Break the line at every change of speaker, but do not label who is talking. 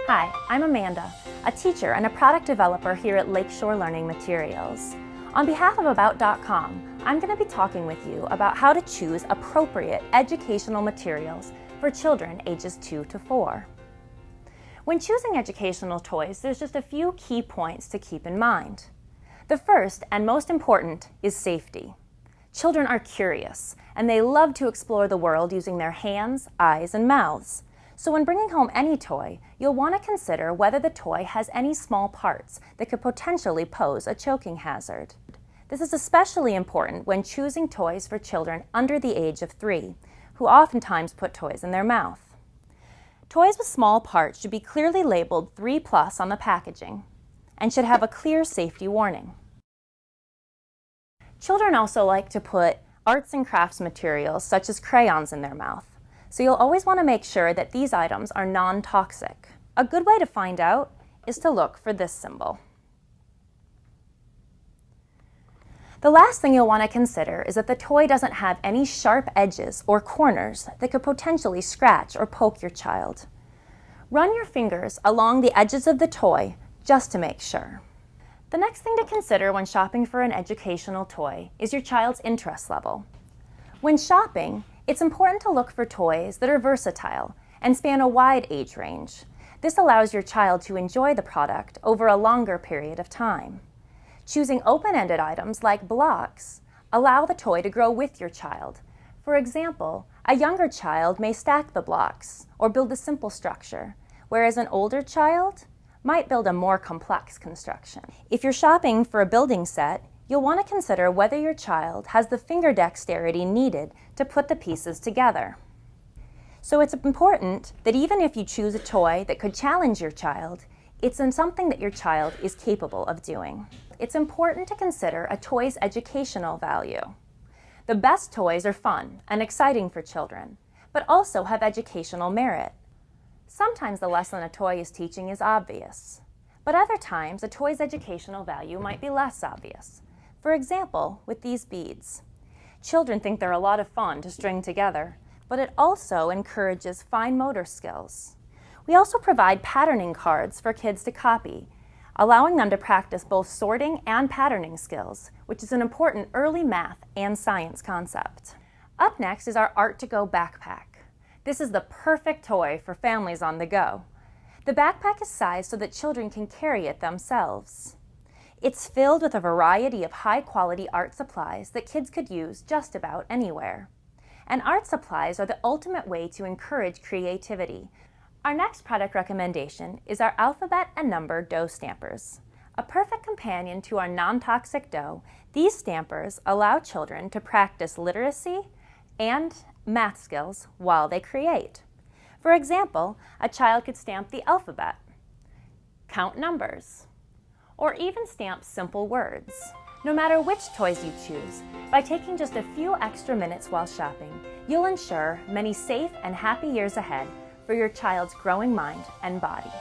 Hi, I'm Amanda, a teacher and a product developer here at Lakeshore Learning Materials. On behalf of About.com, I'm going to be talking with you about how to choose appropriate educational materials for children ages 2 to 4. When choosing educational toys, there's just a few key points to keep in mind. The first and most important is safety. Children are curious, and they love to explore the world using their hands, eyes, and mouths. So when bringing home any toy, you'll want to consider whether the toy has any small parts that could potentially pose a choking hazard. This is especially important when choosing toys for children under the age of 3, who oftentimes put toys in their mouth. Toys with small parts should be clearly labeled 3+ on the packaging and should have a clear safety warning. Children also like to put arts and crafts materials such as crayons in their mouth. So you'll always want to make sure that these items are non-toxic. A good way to find out is to look for this symbol. The last thing you'll want to consider is that the toy doesn't have any sharp edges or corners that could potentially scratch or poke your child. Run your fingers along the edges of the toy just to make sure. The next thing to consider when shopping for an educational toy is your child's interest level. When shopping, it's important to look for toys that are versatile and span a wide age range. This allows your child to enjoy the product over a longer period of time. Choosing open-ended items like blocks allow the toy to grow with your child. For example, a younger child may stack the blocks or build a simple structure, whereas an older child might build a more complex construction. If you're shopping for a building set, you'll want to consider whether your child has the finger dexterity needed to put the pieces together. So it's important that even if you choose a toy that could challenge your child, it's something that your child is capable of doing. It's important to consider a toy's educational value. The best toys are fun and exciting for children, but also have educational merit. Sometimes the lesson a toy is teaching is obvious, but other times a toy's educational value might be less obvious. For example, with these beads. Children think they're a lot of fun to string together, but it also encourages fine motor skills. We also provide patterning cards for kids to copy, allowing them to practice both sorting and patterning skills, which is an important early math and science concept. Up next is our Art2Go backpack. This is the perfect toy for families on the go. The backpack is sized so that children can carry it themselves. It's filled with a variety of high-quality art supplies that kids could use just about anywhere. And art supplies are the ultimate way to encourage creativity. Our next product recommendation is our alphabet and number dough stampers. A perfect companion to our non-toxic dough, these stampers allow children to practice literacy and math skills while they create. For example, a child could stamp the alphabet, count numbers, or even stamp simple words. No matter which toys you choose, by taking just a few extra minutes while shopping, you'll ensure many safe and happy years ahead for your child's growing mind and body.